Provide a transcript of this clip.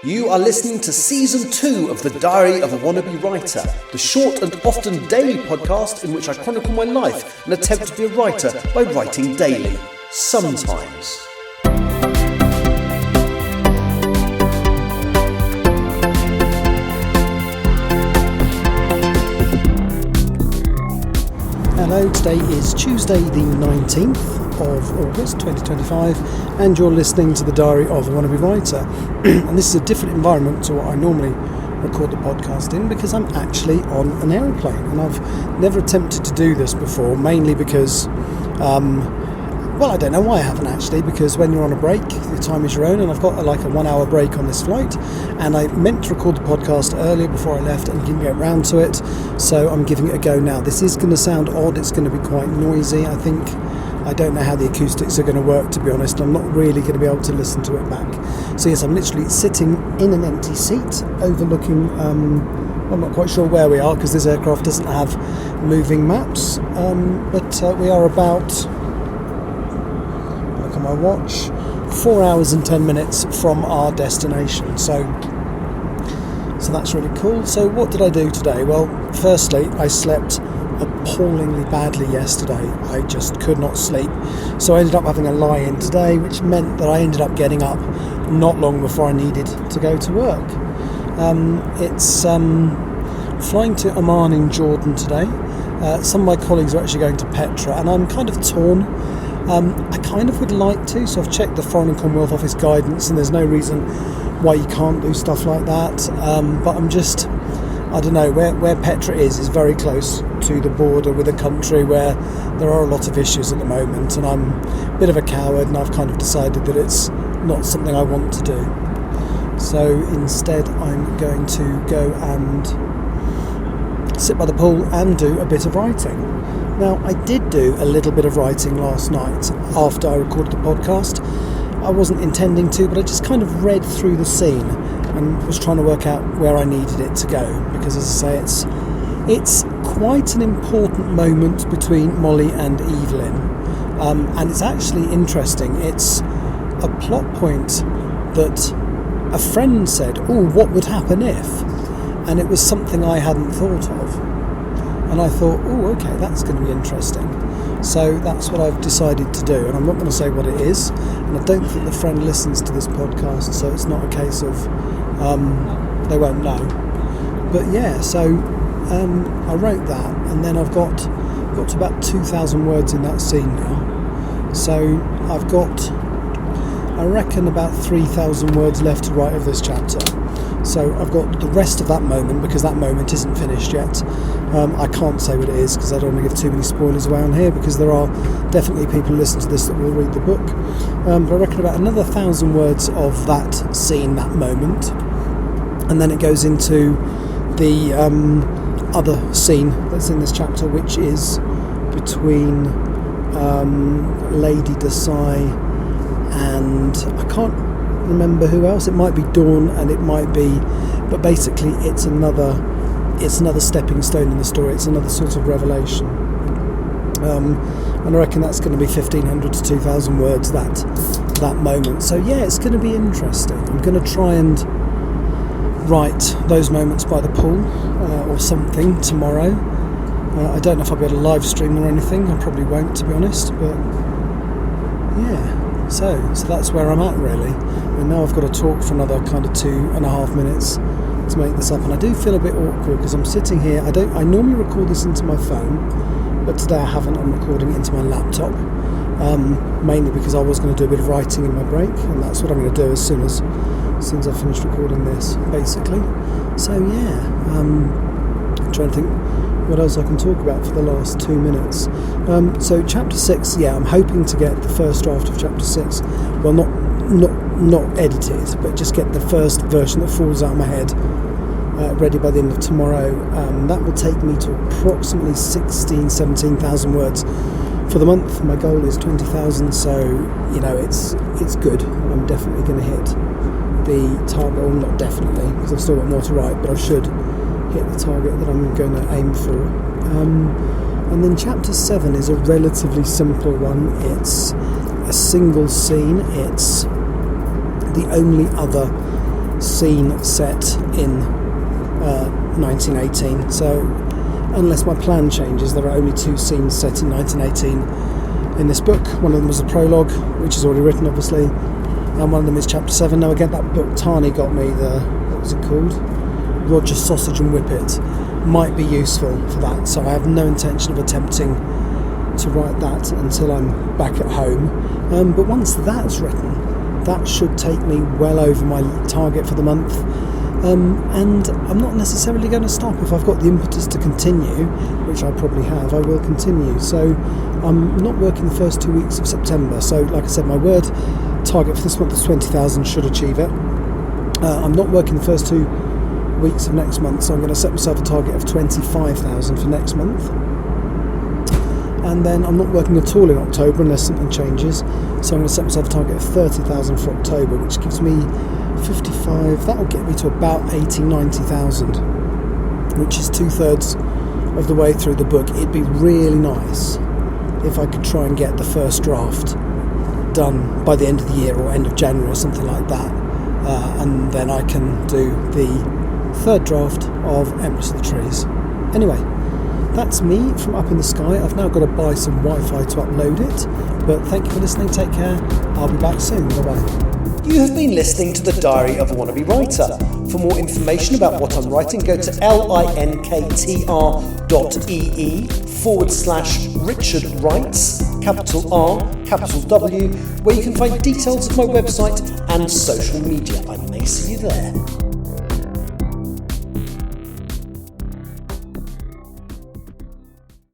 You are listening to Season 2 of The Diary of a Wannabe Writer, the short and often daily podcast in which I chronicle my life and attempt to be a writer by writing daily. Sometimes. Hello, today is Tuesday the 19th of August 2025 and you're listening to The Diary of a Wannabe Writer. And this is a different environment to what I normally record the podcast in because I'm actually on an aeroplane, and I've never attempted to do this before, mainly because I don't know why I haven't actually, because when you're on a break, the time is your own, and I've got like a 1 hour break on this flight, and I meant to record the podcast earlier before I left and didn't get round to it, so I'm giving it a go now. This is going to sound odd, it's going to be quite noisy, I think. I don't know how the acoustics are going to work, to be honest. I'm not really going to be able to listen to it back. So yes, I'm literally sitting in an empty seat overlooking, I'm not quite sure where we are because this aircraft doesn't have moving maps, but we are about, look at my watch, 4 hours and 10 minutes from our destination. So that's really cool. So what did I do today? Well, firstly, I slept appallingly badly yesterday. I just could not sleep. So I ended up having a lie-in today, which meant that I ended up getting up not long before I needed to go to work. It's flying to Amman in Jordan today. Some of my colleagues are actually going to Petra, and I'm kind of torn. I kind of would like to, so I've checked the Foreign and Commonwealth Office guidance, and there's no reason why you can't do stuff like that, but I'm just, I don't know, where Petra is very close to the border with a country where there are a lot of issues at the moment, and I'm a bit of a coward, and I've kind of decided that it's not something I want to do. So instead I'm going to go and sit by the pool and do a bit of writing. Now, I did do a little bit of writing last night after I recorded the podcast. I wasn't intending to, but I just kind of read through the scene and was trying to work out where I needed it to go, because as I say, it's quite an important moment between Molly and Evelyn, and it's actually interesting. It's a plot point that a friend said, "Oh, what would happen if?" And it was something I hadn't thought of, and I thought, "Oh, okay, that's going to be interesting." So that's what I've decided to do, and I'm not going to say what it is, and I don't think the friend listens to this podcast, so it's not a case of they won't know. But yeah, so I wrote that, and then I've got to about 2,000 words in that scene now. So I've got, I reckon, about 3,000 words left to write of this chapter. So I've got the rest of that moment, because that moment isn't finished yet. I can't say what it is because I don't want to give too many spoilers away on here, because there are definitely people who listen to this that will read the book. But I reckon about another 1,000 words of that scene, that moment. And then it goes into the other scene that's in this chapter, which is between Lady Desai and I can't remember who else. It might be Dawn, and it might be, but basically it's another stepping stone in the story. It's another sort of revelation, and I reckon that's going to be 1,500 to 2,000 words, that moment. So yeah, it's going to be interesting. I'm going to try and write those moments by the pool or something tomorrow. I don't know if I'll be able to live stream or anything. I probably won't, to be honest, but yeah. So that's where I'm at, really. And now I've got to talk for another kind of 2.5 minutes to make this up, and I do feel a bit awkward because I'm sitting here. I normally record this into my phone, but today I haven't. I'm recording it into my laptop, mainly because I was going to do a bit of writing in my break, and that's what I'm going to do as soon as I finish recording this, basically. So yeah, I'm trying to think what else I can talk about for the last 2 minutes. So chapter 6, yeah, I'm hoping to get the first draft of chapter 6. Well, not edited, but just get the first version that falls out of my head ready by the end of tomorrow. That will take me to approximately 17,000 words for the month. My goal is 20,000, so you know it's good. I'm definitely going to hit the target, or not definitely, because I've still got more to write, but I should hit the target that I'm going to aim for. And then chapter 7 is a relatively simple one. It's a single scene. It's the only other scene set in 1918. So unless my plan changes, there are only 2 scenes set in 1918 in this book. One of them was a prologue, which is already written obviously, and one of them is chapter 7. Now again, that book Tani got me, what was it called? Roger Sausage and Whippet, might be useful for that, so I have no intention of attempting to write that until I'm back at home. But once that's written, that should take me well over my target for the month, and I'm not necessarily going to stop. If I've got the impetus to continue, which I probably have, I will continue. So I'm not working the first 2 weeks of September, so like I said, my word target for this month is 20,000, should achieve it. I'm not working the first 2 weeks of next month, so I'm going to set myself a target of 25,000 for next month. And then I'm not working at all in October unless something changes, so I'm going to set myself a target of 30,000 for October, which gives me 55. That will get me to about 80,000-90,000, which is 2/3 of the way through the book. It'd be really nice if I could try and get the first draft done by the end of the year or end of January or something like that, and then I can do the 3rd draft of Empress of the Trees. Anyway, that's me from up in the sky. I've now got to buy some Wi-Fi to upload it, but thank you for listening. Take care. I'll be back soon. Bye-bye. You have been listening to The Diary of a Wannabe Writer. For more information about what I'm writing, go to linktr.ee/Richard Writes, capital R, capital W, where you can find details of my website and social media. I may see you there.